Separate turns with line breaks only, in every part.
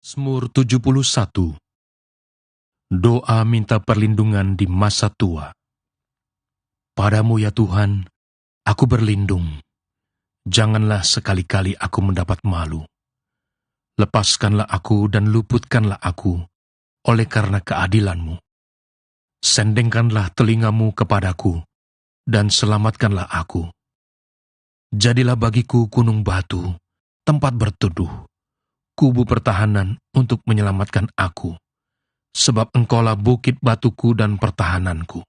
Mazmur 71. Doa minta perlindungan di masa tua. Padamu ya Tuhan, aku berlindung. Janganlah sekali-kali aku mendapat malu. Lepaskanlah aku dan luputkanlah aku oleh karena keadilan-Mu. Sendengkanlah telingamu kepadaku dan selamatkanlah aku. Jadilah bagiku gunung batu, tempat berteduh, kubu pertahanan untuk menyelamatkan aku, sebab Engkaulah bukit batuku dan pertahananku.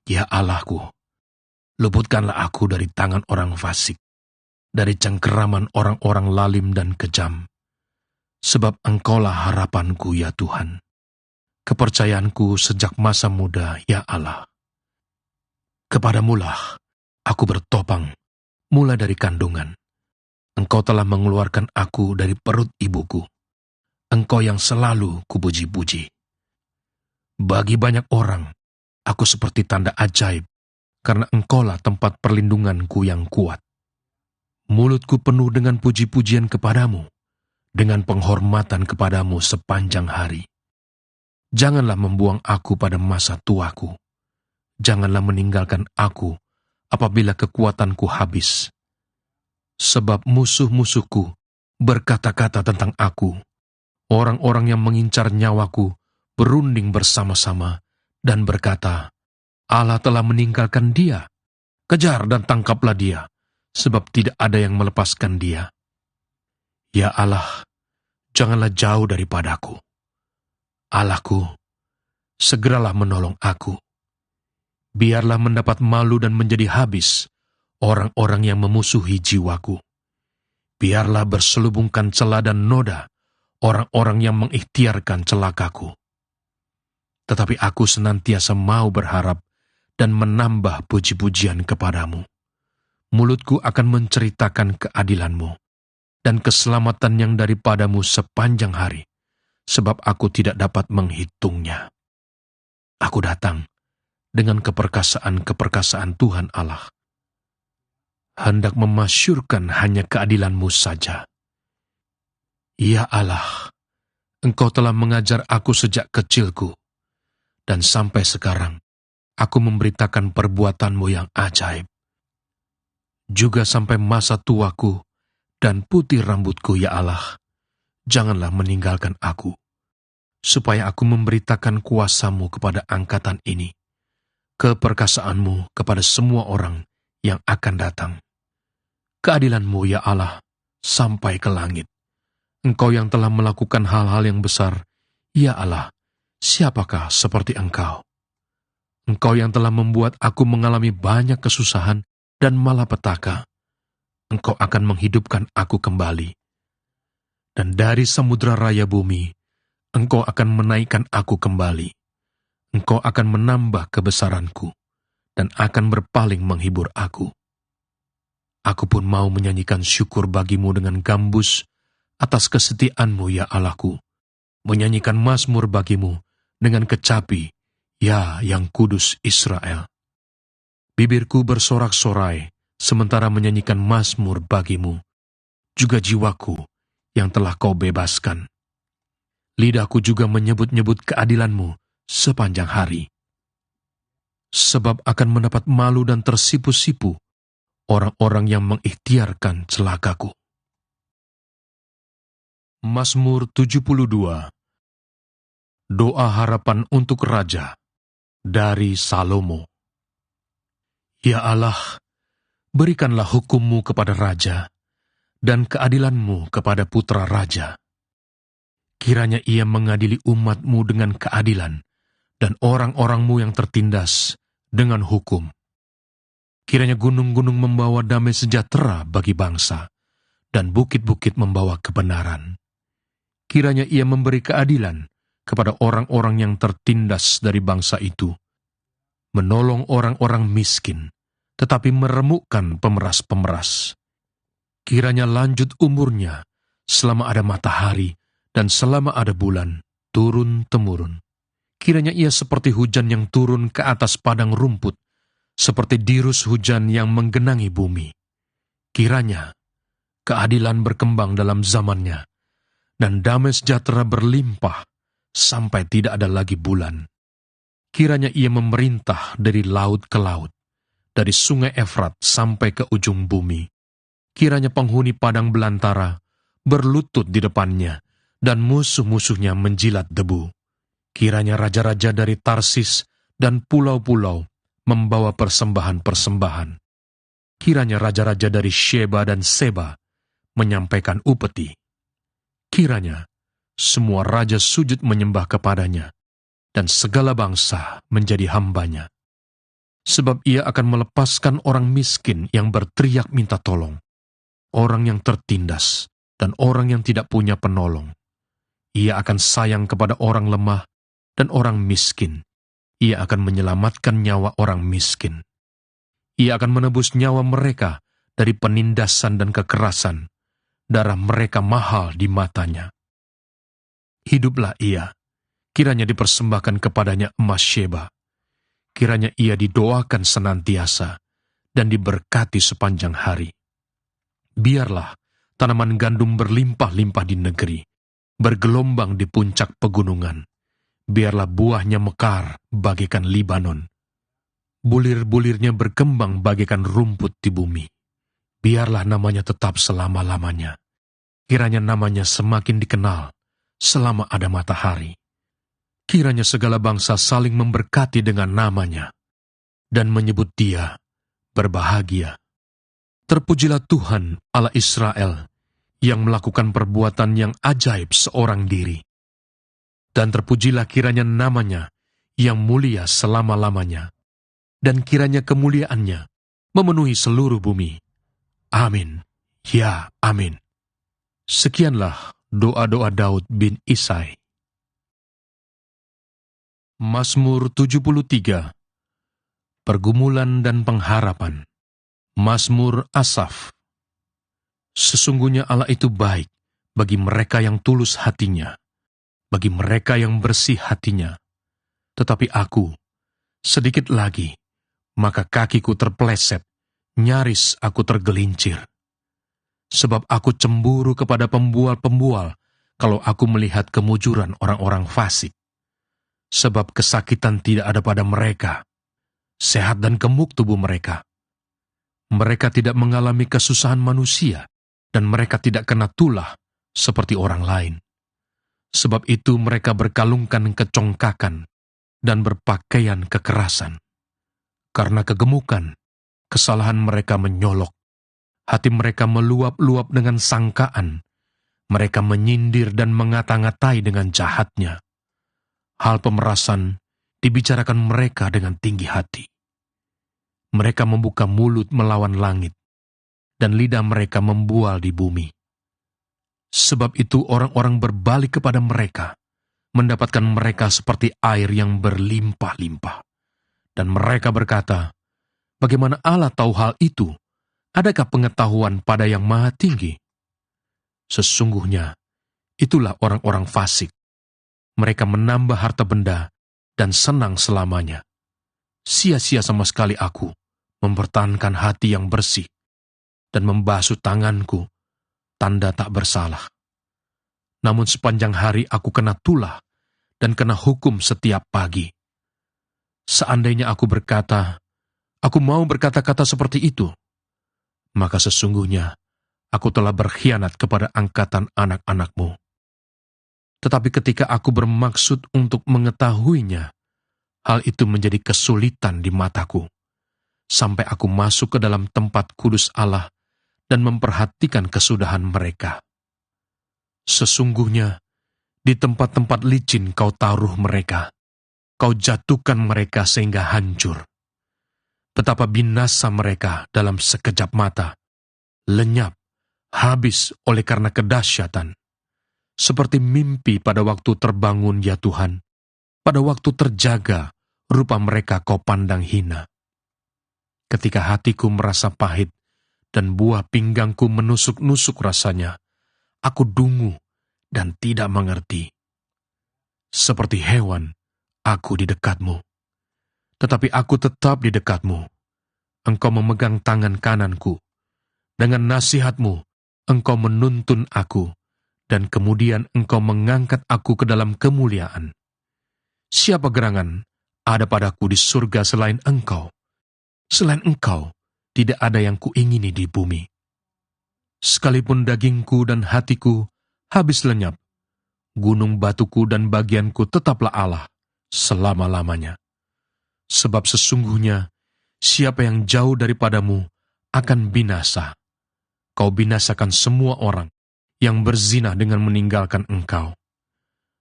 Ya Allahku, luputkanlah aku dari tangan orang fasik, dari cengkeraman orang-orang lalim dan kejam, sebab Engkaulah harapanku ya Tuhan, kepercayaanku sejak masa muda ya Allah. Kepadamulah aku bertopang, mulai dari kandungan. Engkau telah mengeluarkan aku dari perut ibuku. Engkau yang selalu kupuji-puji. Bagi banyak orang, aku seperti tanda ajaib, karena Engkaulah tempat perlindunganku yang kuat. Mulutku penuh dengan puji-pujian kepadamu, dengan penghormatan kepadamu sepanjang hari. Janganlah membuang aku pada masa tuaku. Janganlah meninggalkan aku apabila kekuatanku habis. Sebab musuh-musuhku berkata-kata tentang aku. Orang-orang yang mengincar nyawaku berunding bersama-sama dan berkata, Allah telah meninggalkan dia. Kejar dan tangkaplah dia, sebab tidak ada yang melepaskan dia. Ya Allah, janganlah jauh daripadaku. Allahku, segeralah menolong aku. Biarlah mendapat malu dan menjadi habis orang-orang yang memusuhi jiwaku. Biarlah berselubungkan cela dan noda orang-orang yang mengikhtiarkan celakaku. Tetapi aku senantiasa mau berharap dan menambah puji-pujian kepadamu. Mulutku akan menceritakan keadilan-Mu dan keselamatan yang daripadamu sepanjang hari, sebab aku tidak dapat menghitungnya. Aku datang dengan keperkasaan-keperkasaan Tuhan Allah, hendak memasyurkan hanya keadilan-Mu saja. Ya Allah, Engkau telah mengajar aku sejak kecilku, dan sampai sekarang aku memberitakan perbuatan-Mu yang ajaib. Juga sampai masa tuaku dan putih rambutku, ya Allah, janganlah meninggalkan aku, supaya aku memberitakan kuasa-Mu kepada angkatan ini, keperkasaan-Mu kepada semua orang yang akan datang. Keadilan-Mu, ya Allah, sampai ke langit. Engkau yang telah melakukan hal-hal yang besar, ya Allah, siapakah seperti Engkau? Engkau yang telah membuat aku mengalami banyak kesusahan dan malapetaka. Engkau akan menghidupkan aku kembali. Dan dari samudera raya bumi, Engkau akan menaikkan aku kembali. Engkau akan menambah kebesaranku, dan akan berpaling menghibur aku. Aku pun mau menyanyikan syukur bagimu dengan gambus atas kesetiaan-Mu, ya Allahku, menyanyikan mazmur bagimu dengan kecapi, ya yang kudus Israel. Bibirku bersorak-sorai sementara menyanyikan mazmur bagimu, juga jiwaku yang telah Kau bebaskan. Lidahku juga menyebut-nyebut keadilan-Mu sepanjang hari. Sebab akan mendapat malu dan tersipu-sipu orang-orang yang mengikhtiarkan celakaku. Mazmur 72. Doa harapan untuk Raja, dari Salomo. Ya Allah, berikanlah hukum-Mu kepada Raja, dan keadilan-Mu kepada putra Raja. Kiranya ia mengadili umat-Mu dengan keadilan, dan orang-orang-Mu yang tertindas dengan hukum. Kiranya gunung-gunung membawa damai sejahtera bagi bangsa, dan bukit-bukit membawa kebenaran. Kiranya ia memberi keadilan kepada orang-orang yang tertindas dari bangsa itu, menolong orang-orang miskin, tetapi meremukkan pemeras-pemeras. Kiranya lanjut umurnya selama ada matahari dan selama ada bulan, turun-temurun. Kiranya ia seperti hujan yang turun ke atas padang rumput, seperti dirus hujan yang menggenangi bumi. Kiranya keadilan berkembang dalam zamannya, dan damai sejahtera berlimpah sampai tidak ada lagi bulan. Kiranya ia memerintah dari laut ke laut, dari sungai Efrat sampai ke ujung bumi. Kiranya penghuni padang belantara berlutut di depannya, dan musuh-musuhnya menjilat debu. Kiranya raja-raja dari Tarsis dan pulau-pulau membawa persembahan-persembahan. Kiranya raja-raja dari Sheba dan Seba menyampaikan upeti. Kiranya semua raja sujud menyembah kepadanya, dan segala bangsa menjadi hambanya. Sebab ia akan melepaskan orang miskin yang berteriak minta tolong, orang yang tertindas, dan orang yang tidak punya penolong. Ia akan sayang kepada orang lemah dan orang miskin. Ia akan menyelamatkan nyawa orang miskin. Ia akan menebus nyawa mereka dari penindasan dan kekerasan. Darah mereka mahal di matanya. Hiduplah ia, kiranya dipersembahkan kepadanya emas Sheba. Kiranya ia didoakan senantiasa dan diberkati sepanjang hari. Biarlah tanaman gandum berlimpah-limpah di negeri, bergelombang di puncak pegunungan. Biarlah buahnya mekar bagaikan Libanon. Bulir-bulirnya berkembang bagaikan rumput di bumi. Biarlah namanya tetap selama-lamanya. Kiranya namanya semakin dikenal selama ada matahari. Kiranya segala bangsa saling memberkati dengan namanya dan menyebut dia berbahagia. Terpujilah Tuhan Allah Israel yang melakukan perbuatan yang ajaib seorang diri. Dan terpujilah kiranya namanya yang mulia selama-lamanya, dan kiranya kemuliaannya memenuhi seluruh bumi. Amin. Ya, amin. Sekianlah doa-doa Daud bin Isai. Mazmur 73. Pergumulan dan pengharapan. Mazmur Asaf. Sesungguhnya Allah itu baik bagi mereka yang tulus hatinya, bagi mereka yang bersih hatinya. Tetapi aku, sedikit lagi, maka kakiku terpeleset, nyaris aku tergelincir. Sebab aku cemburu kepada pembual-pembual kalau aku melihat kemujuran orang-orang fasik. Sebab kesakitan tidak ada pada mereka, sehat dan gemuk tubuh mereka. Mereka tidak mengalami kesusahan manusia, dan mereka tidak kena tulah seperti orang lain. Sebab itu mereka berkalungkan kecongkakan dan berpakaian kekerasan. Karena kegemukan, kesalahan mereka menyolok. Hati mereka meluap-luap dengan sangkaan. Mereka menyindir dan mengata-ngatai dengan jahatnya. Hal pemerasan dibicarakan mereka dengan tinggi hati. Mereka membuka mulut melawan langit, dan lidah mereka membual di bumi. Sebab itu orang-orang berbalik kepada mereka, mendapatkan mereka seperti air yang berlimpah-limpah. Dan mereka berkata, bagaimana Allah tahu hal itu? Adakah pengetahuan pada yang maha tinggi? Sesungguhnya, itulah orang-orang fasik. Mereka menambah harta benda dan senang selamanya. Sia-sia sama sekali aku mempertahankan hati yang bersih dan membasuh tanganku, tanda tak bersalah. Namun sepanjang hari aku kena tulah dan kena hukum setiap pagi. Seandainya aku berkata, aku mau berkata-kata seperti itu, maka sesungguhnya aku telah berkhianat kepada angkatan anak-anakmu. Tetapi ketika aku bermaksud untuk mengetahuinya, hal itu menjadi kesulitan di mataku, sampai aku masuk ke dalam tempat kudus Allah dan memperhatikan kesudahan mereka. Sesungguhnya, di tempat-tempat licin kau taruh mereka, kau jatuhkan mereka sehingga hancur. Betapa binasa mereka dalam sekejap mata, lenyap, habis oleh karena kedahsyatan. Seperti mimpi pada waktu terbangun ya Tuhan, pada waktu terjaga, rupa mereka kau pandang hina. Ketika hatiku merasa pahit, dan buah pinggangku menusuk-nusuk rasanya, aku dungu dan tidak mengerti. Seperti hewan, aku di dekatmu. Tetapi aku tetap di dekatmu. Engkau memegang tangan kananku. Dengan nasihatmu, engkau menuntun aku, dan kemudian Engkau mengangkat aku ke dalam kemuliaan. Siapa gerangan ada padaku di surga selain Engkau? Selain Engkau, tidak ada yang kuingini di bumi. Sekalipun dagingku dan hatiku habis lenyap, gunung batuku dan bagianku tetaplah Allah selama-lamanya. Sebab sesungguhnya, siapa yang jauh daripadamu akan binasa. Kau binasakan semua orang yang berzina dengan meninggalkan Engkau.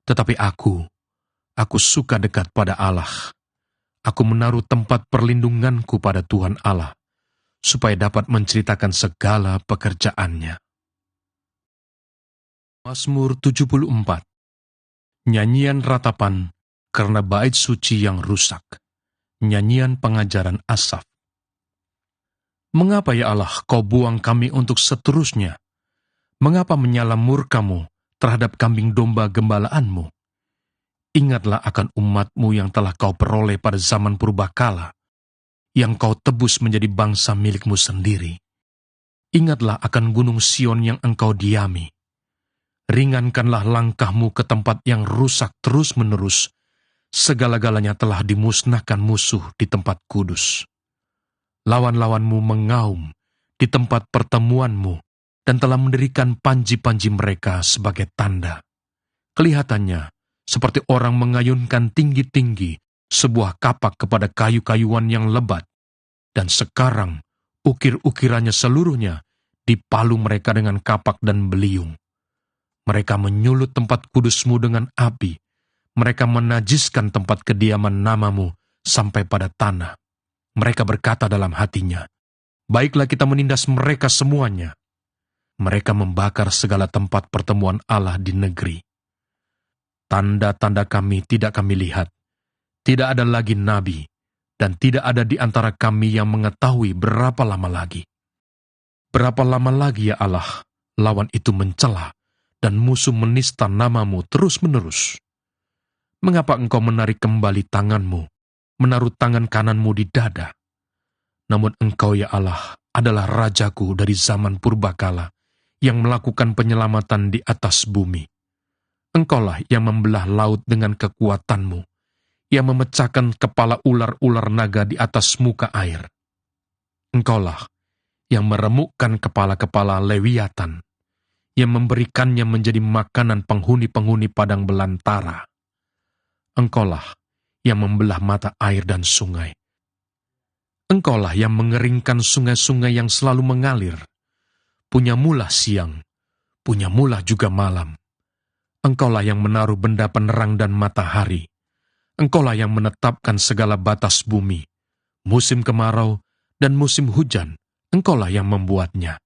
Tetapi aku suka dekat pada Allah. Aku menaruh tempat perlindunganku pada Tuhan Allah, supaya dapat menceritakan segala pekerjaannya. Mazmur 74. Nyanyian ratapan karena bait suci yang rusak. Nyanyian pengajaran Asaf. Mengapa ya Allah kau buang kami untuk seterusnya? Mengapa menyala murkamu terhadap kambing domba gembalaanmu? Ingatlah akan umatmu yang telah kau peroleh pada zaman purbakala, yang kau tebus menjadi bangsa milikmu sendiri. Ingatlah akan gunung Sion yang engkau diami. Ringankanlah langkahmu ke tempat yang rusak terus-menerus. Segala-galanya telah dimusnahkan musuh di tempat kudus. Lawan-lawanmu mengaum di tempat pertemuanmu dan telah mendirikan panji-panji mereka sebagai tanda. Kelihatannya seperti orang mengayunkan tinggi-tinggi sebuah kapak kepada kayu-kayuan yang lebat, dan sekarang ukir-ukirannya seluruhnya dipalu mereka dengan kapak dan beliung. Mereka menyulut tempat kudusmu dengan api. Mereka menajiskan tempat kediaman namamu sampai pada tanah. Mereka berkata dalam hatinya, baiklah kita menindas mereka semuanya. Mereka membakar segala tempat pertemuan Allah di negeri. Tanda-tanda kami tidak kami lihat. Tidak ada lagi nabi, dan tidak ada di antara kami yang mengetahui berapa lama lagi. Berapa lama lagi ya Allah, lawan itu mencela, dan musuh menista namamu terus-menerus. Mengapa engkau menarik kembali tanganmu, menaruh tangan kananmu di dada? Namun engkau ya Allah adalah Rajaku dari zaman purbakala, yang melakukan penyelamatan di atas bumi. Engkaulah yang membelah laut dengan kekuatanmu, yang memecahkan kepala ular-ular naga di atas muka air. Engkaulah yang meremukkan kepala-kepala Lewiatan, yang memberikannya menjadi makanan penghuni-penghuni padang belantara. Engkaulah yang membelah mata air dan sungai. Engkaulah yang mengeringkan sungai-sungai yang selalu mengalir. Punyamulah siang, punyamulah juga malam. Engkaulah yang menaruh benda penerang dan matahari. Engkaulah yang menetapkan segala batas bumi. Musim kemarau dan musim hujan, engkaulah yang membuatnya.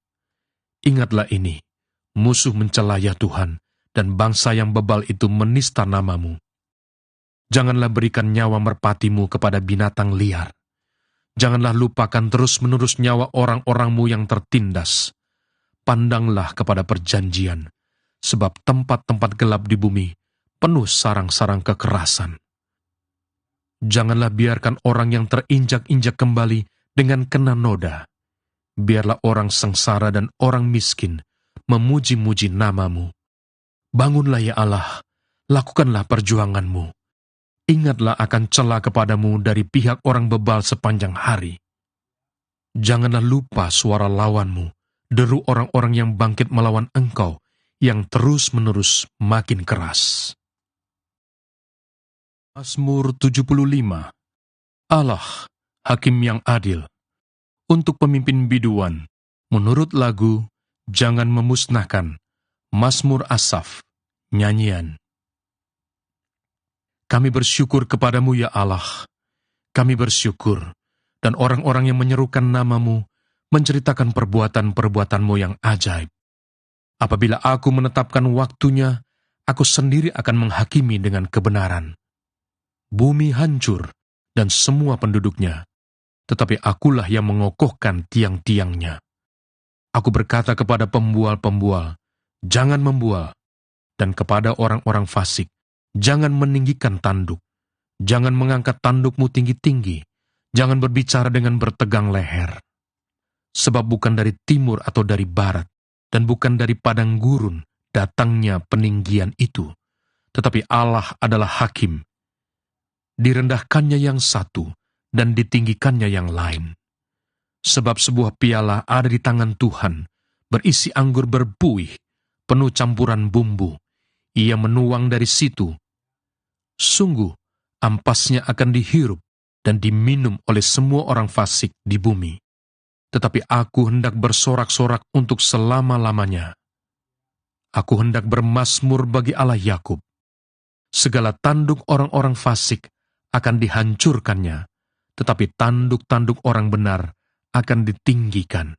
Ingatlah ini, musuh mencela ya Tuhan, dan bangsa yang bebal itu menista namamu. Janganlah berikan nyawa merpatimu kepada binatang liar. Janganlah lupakan terus-menerus nyawa orang-orangmu yang tertindas. Pandanglah kepada perjanjian, sebab tempat-tempat gelap di bumi penuh sarang-sarang kekerasan. Janganlah biarkan orang yang terinjak-injak kembali dengan kena noda. Biarlah orang sengsara dan orang miskin memuji-muji namamu. Bangunlah ya Allah, lakukanlah perjuanganmu. Ingatlah akan cela kepadamu dari pihak orang bebal sepanjang hari. Janganlah lupa suara lawanmu, deru orang-orang yang bangkit melawan engkau, yang terus-menerus makin keras. Mazmur 75. Allah, Hakim yang adil. Untuk pemimpin biduan, menurut lagu, Jangan Memusnahkan, Mazmur Asaf, nyanyian. Kami bersyukur kepadamu ya Allah. Kami bersyukur, dan orang-orang yang menyerukan namamu menceritakan perbuatan-perbuatanmu yang ajaib. Apabila aku menetapkan waktunya, aku sendiri akan menghakimi dengan kebenaran. Bumi hancur dan semua penduduknya, tetapi akulah yang mengokohkan tiang-tiangnya. Aku berkata kepada pembual-pembual, jangan membual, dan kepada orang-orang fasik, jangan meninggikan tanduk, jangan mengangkat tandukmu tinggi-tinggi, jangan berbicara dengan bertegang leher. Sebab bukan dari timur atau dari barat, dan bukan dari padang gurun, datangnya peninggian itu, tetapi Allah adalah hakim. Direndahkannya yang satu, dan ditinggikannya yang lain. Sebab sebuah piala ada di tangan Tuhan, berisi anggur berbuih, penuh campuran bumbu. Ia menuang dari situ. Sungguh, ampasnya akan dihirup dan diminum oleh semua orang fasik di bumi. Tetapi aku hendak bersorak-sorak untuk selama-lamanya. Aku hendak bermazmur bagi Allah Yakub. Segala tanduk orang-orang fasik akan dihancurkannya, tetapi tanduk-tanduk orang benar akan ditinggikan.